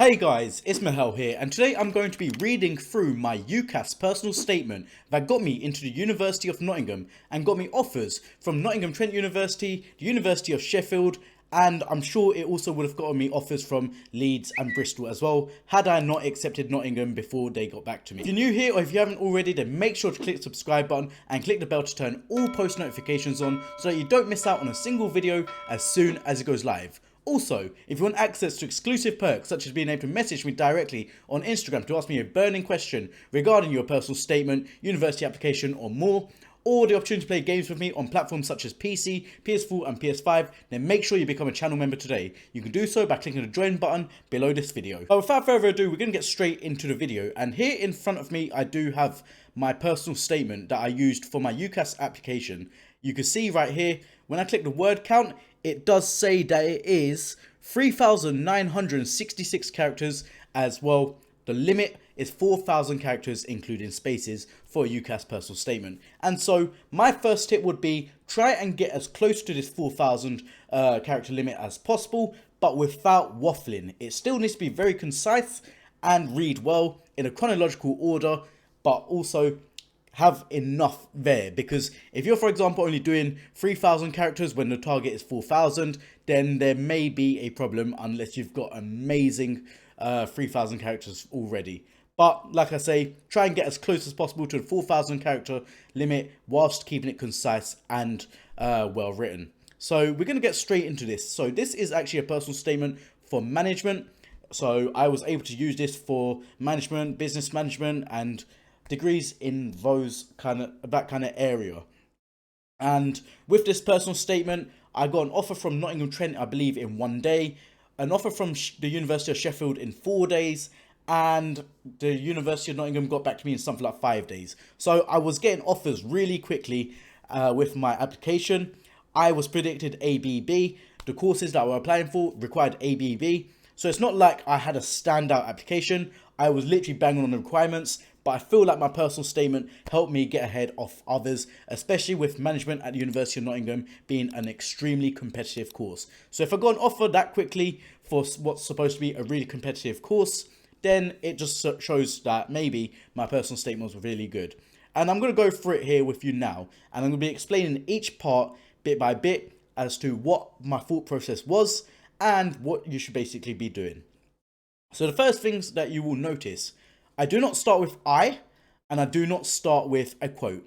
Hey guys, it's Mahel here, and today I'm going to be reading through my UCAS personal statement that got me into the University of Nottingham and got me offers from Nottingham Trent University, the University of Sheffield, and I'm sure it also would have gotten me offers from Leeds and Bristol as well, had I not accepted Nottingham before they got back to me. If you're new here or if you haven't already, then make sure to click the subscribe button and click the bell to turn all post notifications on so that you don't miss out on a single video as soon as it goes live. Also, if you want access to exclusive perks such as being able to message me directly on Instagram to ask me a burning question regarding your personal statement, university application or more, or the opportunity to play games with me on platforms such as PC, PS4 and PS5, then make sure you become a channel member today. You can do so by clicking the join button below this video. But without further ado, we're going to get straight into the video, and here in front of me I do have my personal statement that I used for my UCAS application. You can see right here, when I click the word count, it does say that it is 3,966 characters, as well the limit is 4,000 characters including spaces for a UCAS personal statement. And so my first tip would be try and get as close to this 4,000 character limit as possible, but without waffling. It still needs to be very concise and read well in a chronological order, but also have enough there, because if you're, for example, only doing 3,000 characters when the target is 4,000, then there may be a problem unless you've got amazing 3,000 characters already. But like I say, try and get as close as possible to the 4,000 character limit whilst keeping it concise and well written. So we're going to get straight into this. So this is actually a personal statement for management. So I was able to use this for management, business management, and degrees in that kind of area. And with this personal statement, I got an offer from Nottingham Trent, I believe, in 1 day, an offer from the University of Sheffield in 4 days, and the University of Nottingham got back to me in something like 5 days. So I was getting offers really quickly with my application. I was predicted ABB. The courses that I was applying for required ABB. So it's not like I had a standout application. I was literally banging on the requirements, but I feel like my personal statement helped me get ahead of others, especially with management at the University of Nottingham being an extremely competitive course. So if I got an offer that quickly for what's supposed to be a really competitive course, then it just shows that maybe my personal statement was really good. And I'm going to go through it here with you now, and I'm going to be explaining each part bit by bit as to what my thought process was and what you should basically be doing. So the first things that you will notice, I do not start with I, and I do not start with a quote.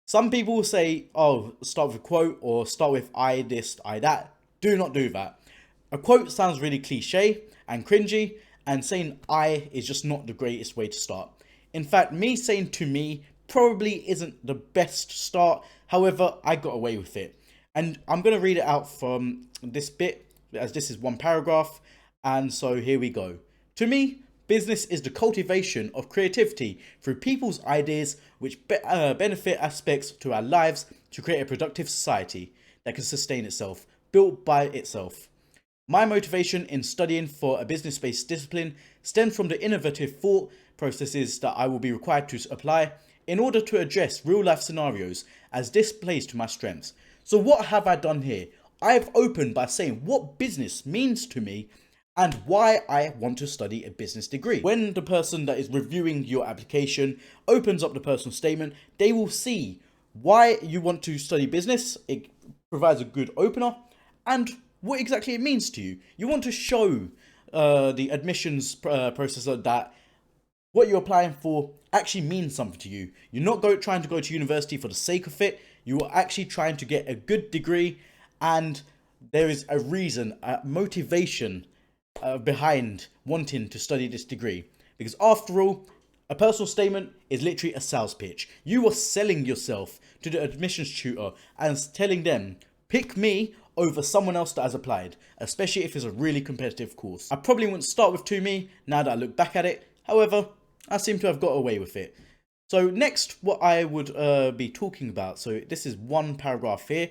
Some people will say, oh, start with a quote or start with I this, I that. Do not do that. A quote sounds really cliche and cringy, and saying I is just not the greatest way to start. In fact, me saying to me probably isn't the best start. However, I got away with it. And I'm going to read it out from this bit, as this is one paragraph. And so here we go. To me, business is the cultivation of creativity through people's ideas which benefit aspects to our lives to create a productive society that can sustain itself, built by itself. My motivation in studying for a business-based discipline stems from the innovative thought processes that I will be required to apply in order to address real-life scenarios as this plays to my strengths. So what have I done here? I have opened by saying what business means to me and why I want to study a business degree. When the person that is reviewing your application opens up the personal statement, they will see why you want to study business. It provides a good opener and what exactly it means to you. You want to show the admissions processor that what you're applying for actually means something to you. You're not trying to go to university for the sake of it. You are actually trying to get a good degree, and there is a reason, a motivation behind wanting to study this degree. Because after all, a personal statement is literally a sales pitch. You are selling yourself to the admissions tutor and telling them, pick me over someone else that has applied, especially if it's a really competitive course. I probably wouldn't start with to me now that I look back at it. However, I seem to have got away with it. So next, what I would be talking about, so this is one paragraph here,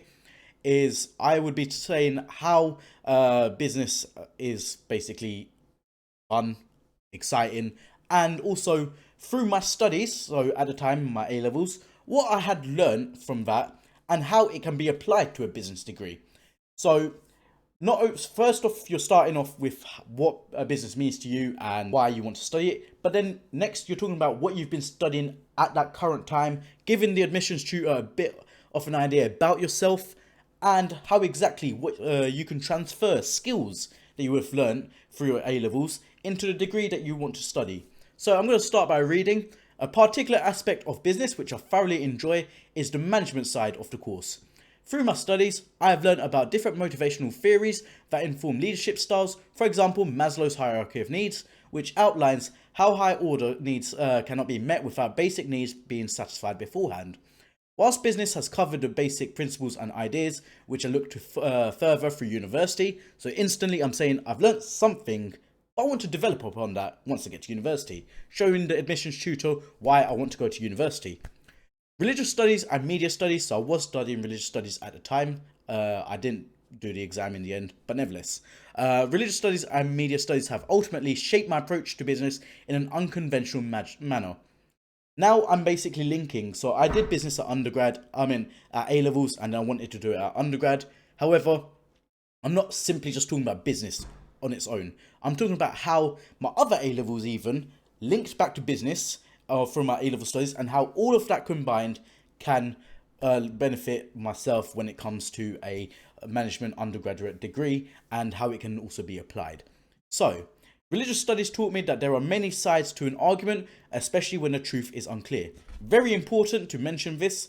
is I would be saying how business is basically fun, exciting, and also through my studies, so at the time, my A-levels, what I had learned from that and how it can be applied to a business degree. So First off, you're starting off with what a business means to you and why you want to study it. But then next, you're talking about what you've been studying at that current time, giving the admissions tutor a bit of an idea about yourself and how exactly you can transfer skills that you have learned through your A-levels into the degree that you want to study. So I'm going to start by reading. A particular aspect of business which I thoroughly enjoy is the management side of the course. Through my studies, I have learned about different motivational theories that inform leadership styles, for example Maslow's hierarchy of needs, which outlines how high order needs cannot be met without basic needs being satisfied beforehand. Whilst business has covered the basic principles and ideas which I look to further through university, so instantly I'm saying I've learnt something, but I want to develop upon that once I get to university, showing the admissions tutor why I want to go to university. Religious studies and media studies, so I was studying religious studies at the time. I didn't do the exam in the end, but nevertheless. Religious studies and media studies have ultimately shaped my approach to business in an unconventional manner. Now I'm basically linking, so I did business at at A-levels, and I wanted to do it at undergrad. However, I'm not simply just talking about business on its own. I'm talking about how my other A-levels even linked back to business from my A-level studies, and how all of that combined can benefit myself when it comes to a management undergraduate degree, and how it can also be applied. So, religious studies taught me that there are many sides to an argument, especially when the truth is unclear. Very important to mention this,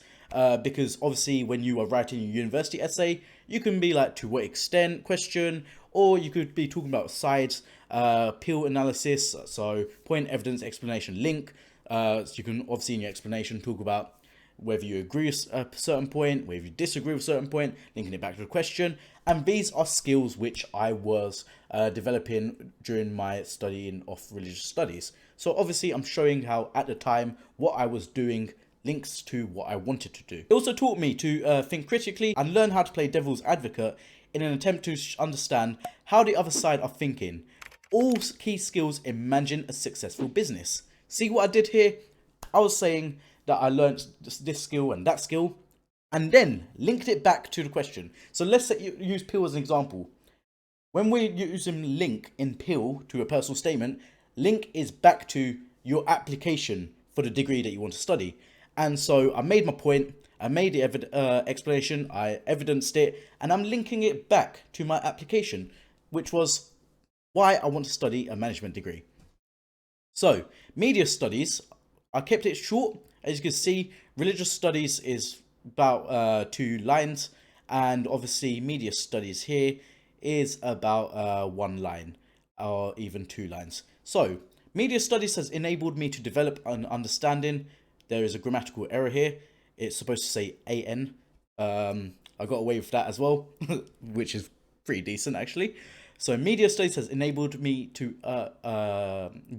because obviously when you are writing your university essay, you can be like, to what extent question, or you could be talking about sides, peel analysis, so point, evidence, explanation, link. So you can obviously in your explanation talk about whether you agree with a certain point, whether you disagree with a certain point, linking it back to the question. And these are skills which I was developing during my studying of religious studies. So obviously I'm showing how at the time what I was doing links to what I wanted to do. It also taught me to think critically and learn how to play devil's advocate in an attempt to understand how the other side are thinking. All key skills in managing a successful business. See what I did here? I was saying that I learned this skill and that skill, and then linked it back to the question. So let's say you use Peel as an example. When we're using link in Peel to a personal statement, link is back to your application for the degree that you want to study. And so I made my point, I made the explanation, I evidenced it, and I'm linking it back to my application, which was why I want to study a management degree. So, media studies, I kept it short. As you can see, religious studies is about 2 lines, and obviously media studies here is about 1 line, or even 2 lines. So, media studies has enabled me to develop an understanding. There is a grammatical error here. It's supposed to say AN. I got away with that as well, which is pretty decent actually. So media studies has enabled me to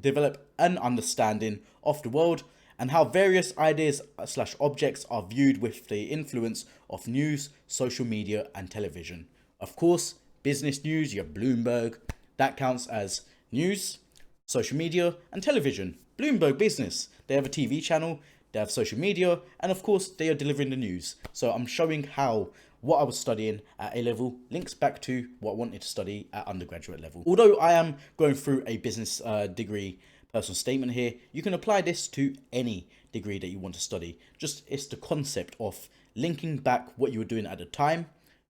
develop an understanding of the world and how various ideas / objects are viewed with the influence of news, social media and television. Of course, business news, you have Bloomberg, that counts as news, social media and television. Bloomberg Business, they have a TV channel, they have social media, and of course they are delivering the news. So I'm showing how what I was studying at A-level links back to what I wanted to study at undergraduate level. Although I am going through a business degree personal statement here, you can apply this to any degree that you want to study. Just it's the concept of linking back what you were doing at the time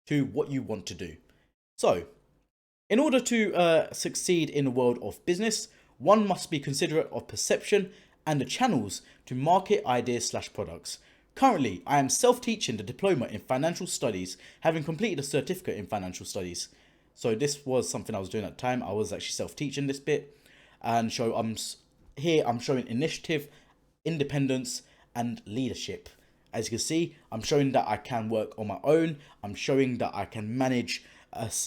to what you want to do. So, in order to succeed in the world of business, one must be considerate of perception and the channels to market ideas / products. Currently, I am self-teaching the Diploma in Financial Studies, having completed a certificate in Financial Studies. So this was something I was doing at the time. I was actually self-teaching this bit. And so I'm showing initiative, independence, and leadership. As you can see, I'm showing that I can work on my own. I'm showing that I can manage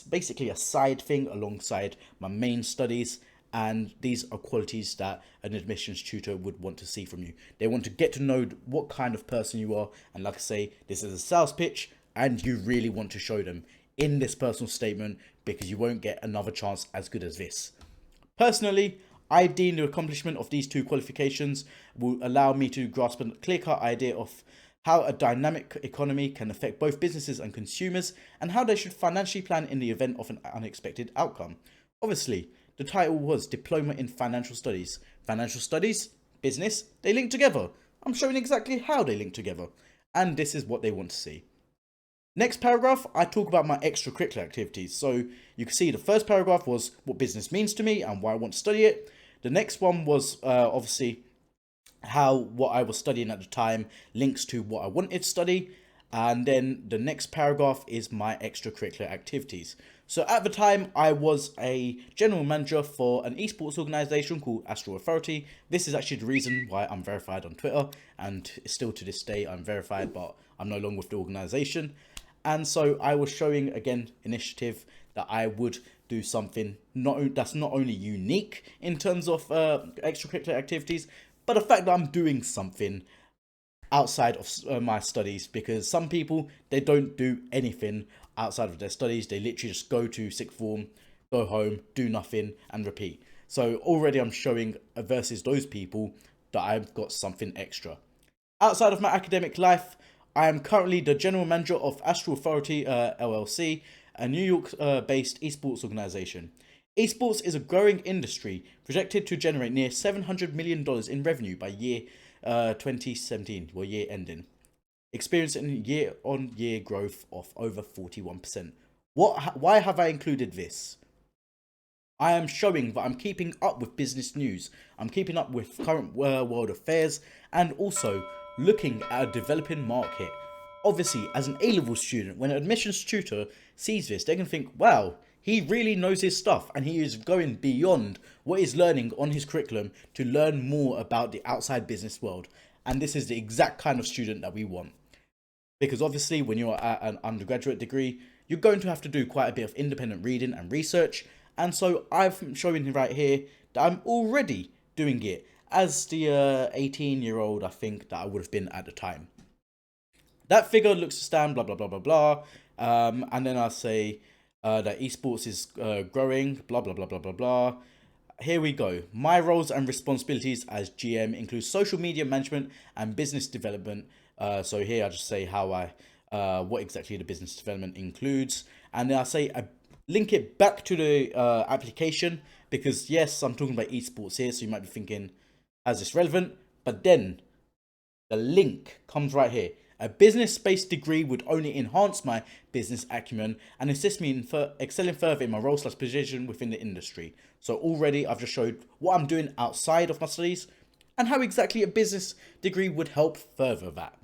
basically a side thing alongside my main studies. And these are qualities that an admissions tutor would want to see from you. They want to get to know what kind of person you are. And like I say, this is a sales pitch and you really want to show them in this personal statement because you won't get another chance as good as this. Personally, I deem the accomplishment of these 2 qualifications will allow me to grasp a clear-cut idea of how a dynamic economy can affect both businesses and consumers, and how they should financially plan in the event of an unexpected outcome. Obviously, the title was Diploma in Financial Studies. Financial Studies, business, they link together. I'm showing exactly how they link together, and this is what they want to see. Next paragraph, I talk about my extracurricular activities. So you can see the first paragraph was what business means to me and why I want to study it. The next one was obviously how what I was studying at the time links to what I wanted to study. And then the next paragraph is my extracurricular activities. So at the time, I was a general manager for an esports organization called Astro Authority. This is actually the reason why I'm verified on Twitter, and still to this day I'm verified, but I'm no longer with the organization. And so I was showing, again, initiative that I would do something that's not only unique in terms of extracurricular activities, but the fact that I'm doing something outside of my studies, because some people, they don't do anything outside of their studies. They literally just go to sixth form, go home, do nothing, and repeat. So already I'm showing versus those people that I've got something extra. Outside of my academic life, I am currently the general manager of Astro Authority LLC, a New York-based esports organization. Esports is a growing industry projected to generate near $700 million in revenue by year 2017, or year ending, experiencing year-on-year growth of over 41%. Why have I included this? I am showing that I'm keeping up with business news, I'm keeping up with current world affairs, and also looking at a developing market. Obviously, as an A-level student, when an admissions tutor sees this, they can think, wow, he really knows his stuff, and he is going beyond what he's learning on his curriculum to learn more about the outside business world. And this is the exact kind of student that we want. Because obviously, when you're at an undergraduate degree, you're going to have to do quite a bit of independent reading and research. And so I'm showing right here that I'm already doing it as the 18-year-old, I think, that I would have been at the time. That figure looks to stand, blah, blah, blah, blah, blah. And then I say that esports is growing, blah, blah, blah, blah, blah, blah. Here we go. My roles and responsibilities as GM include social media management and business development. So here I just say how what exactly the business development includes. And then I say I link it back to the application, because yes, I'm talking about esports here, so you might be thinking, is this relevant? But then the link comes right here. A business-based degree would only enhance my business acumen and assist me in excelling further in my role/position within the industry. So already I've just showed what I'm doing outside of my studies and how exactly a business degree would help further that.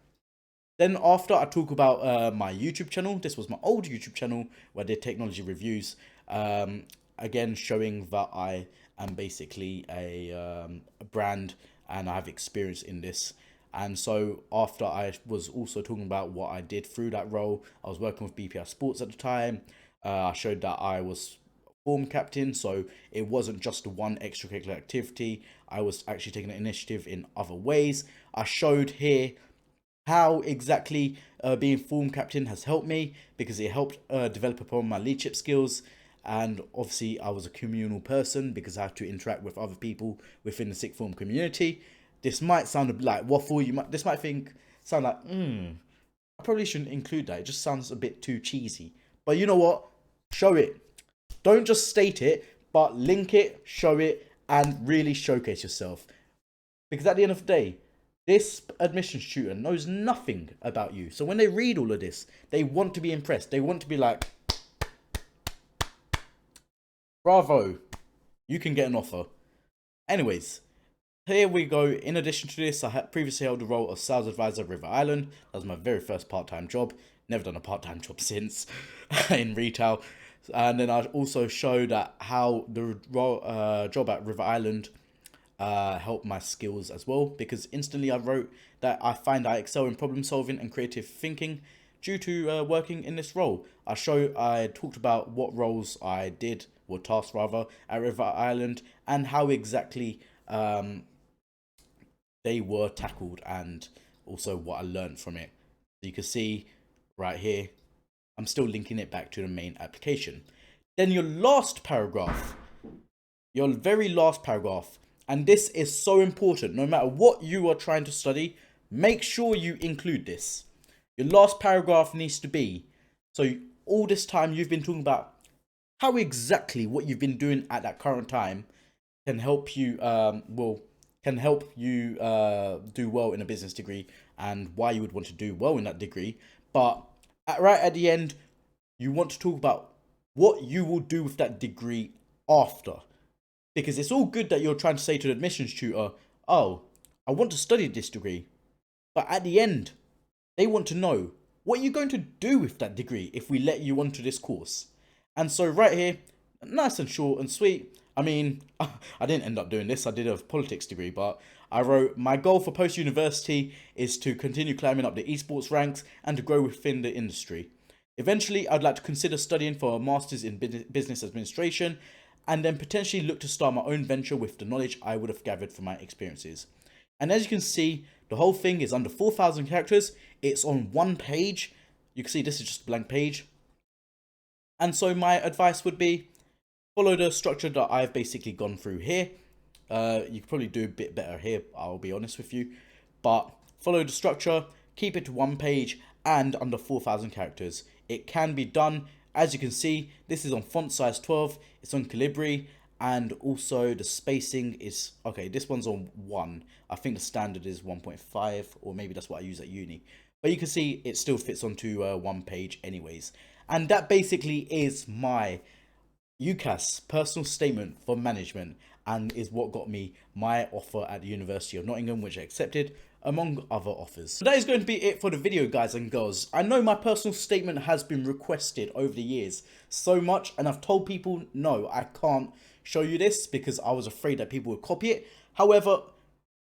Then after, I talk about my YouTube channel. This was my old YouTube channel where I did technology reviews. Again, showing that I am basically a brand and I have experience in this. And so after, I was also talking about what I did through that role. I was working with BPI Sports at the time. I showed that I was form captain, so it wasn't just one extracurricular activity. I was actually taking an initiative in other ways. I showed here how exactly being form captain has helped me, because it helped develop upon my leadership skills. And obviously I was a communal person because I had to interact with other people within the sixth form community. This might sound a bit like waffle. This might sound like, I probably shouldn't include that. It just sounds a bit too cheesy. But you know what? Show it. Don't just state it, but link it, show it, and really showcase yourself. Because at the end of the day, this admissions tutor knows nothing about you. So when they read all of this, they want to be impressed. They want to be like, bravo, you can get an offer. Anyways, here we go. In addition to this, I had previously held the role of sales advisor at River Island. That was my very first part-time job. Never done a part-time job since in retail. And then I also showed that how the job at River Island helped my skills as well, because instantly I wrote that I find I excel in problem solving and creative thinking due to working in this role. I talked about what roles I did, or tasks rather, at River Island, and how exactly they were tackled, and also what I learned from it. So you can see right here, I'm still linking it back to the main application. Then your last paragraph, your very last paragraph, and this is so important. No matter what you are trying to study, make sure you include this. Your last paragraph needs to be, so all this time you've been talking about how exactly what you've been doing at that current time can help you do well in a business degree, and why you would want to do well in that degree. But right at the end, you want to talk about what you will do with that degree after. Because it's all good that you're trying to say to the admissions tutor, oh, I want to study this degree. But at the end, they want to know, what are you going to do with that degree if we let you onto this course? And so right here, nice and short and sweet. I mean, I didn't end up doing this. I did a politics degree, but I wrote, my goal for post-university is to continue climbing up the esports ranks and to grow within the industry. Eventually, I'd like to consider studying for a master's in business administration, and then potentially look to start my own venture with the knowledge I would have gathered from my experiences. And as you can see, the whole thing is under 4,000 characters. It's on one page. You can see this is just a blank page. And so my advice would be, follow the structure that I've basically gone through here. You could probably do a bit better here, I'll be honest with you. But follow the structure, keep it to one page and under 4,000 characters. It can be done. As you can see, this is on font size 12, it's on Calibri, and also the spacing is, okay, this one's on 1. I think the standard is 1.5, or maybe that's what I use at uni. But you can see it still fits onto one page anyways. And that basically is my UCAS personal statement for management, and is what got me my offer at the University of Nottingham, which I accepted, among other offers. So that is going to be it for the video, guys and girls. I know my personal statement has been requested over the years so much, and I've told people, no, I can't show you this because I was afraid that people would copy it. However,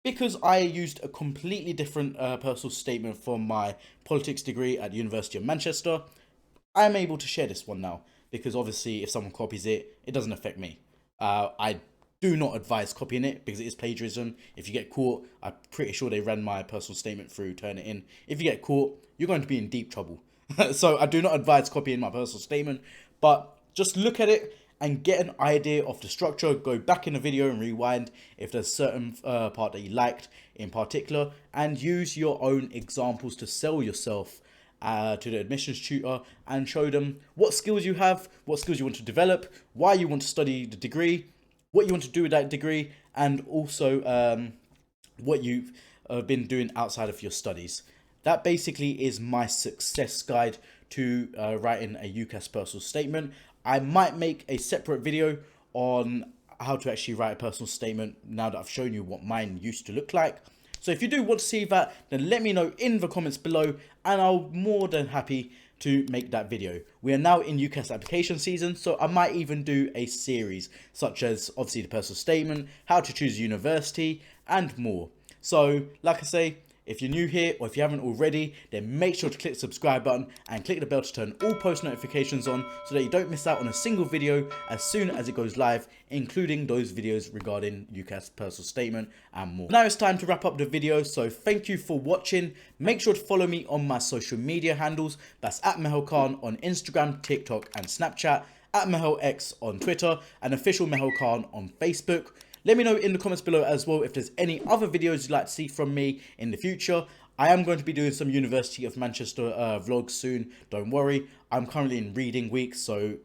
because I used a completely different personal statement from my politics degree at the University of Manchester, I'm able to share this one now, because obviously if someone copies it, it doesn't affect me. I do not advise copying it because it is plagiarism. If you get caught, I'm pretty sure they ran my personal statement through Turnitin. If you get caught, you're going to be in deep trouble. So I do not advise copying my personal statement, but just look at it and get an idea of the structure. Go back in the video and rewind if there's a certain part that you liked in particular, and use your own examples to sell yourself to the admissions tutor and show them what skills you have, what skills you want to develop, why you want to study the degree, what you want to do with that degree, and also what you've been doing outside of your studies. That basically is my success guide to writing a UCAS personal statement. I might make a separate video on how to actually write a personal statement now that I've shown you what mine used to look like. So if you do want to see that, then let me know in the comments below, and I'll be more than happy to make that video. We are now in UCAS application season, so I might even do a series such as obviously the personal statement, how to choose a university, and more. So like I say, if you're new here or if you haven't already, then make sure to click the subscribe button and click the bell to turn all post notifications on so that you don't miss out on a single video as soon as it goes live, including those videos regarding UCAS personal statement and more. Now it's time to wrap up the video, so thank you for watching. Make sure to follow me on my social media handles. That's at Mahel Khan on Instagram, TikTok and Snapchat, at Mahel X on Twitter, and official Mahel Khan on Facebook. Let me know in the comments below as well if there's any other videos you'd like to see from me in the future. I am going to be doing some University of Manchester vlogs soon, don't worry. I'm currently in reading week, so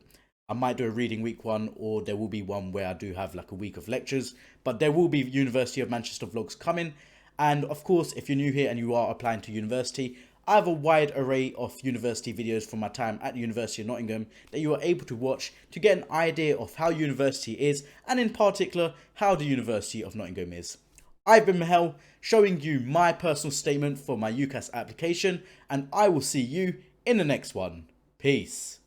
I might do a reading week one, or there will be one where I do have like a week of lectures. But there will be University of Manchester vlogs coming. And of course, if you're new here and you are applying to university, I have a wide array of university videos from my time at the University of Nottingham that you are able to watch to get an idea of how university is, and in particular, how the University of Nottingham is. I've been Mahel, showing you my personal statement for my UCAS application, and I will see you in the next one. Peace.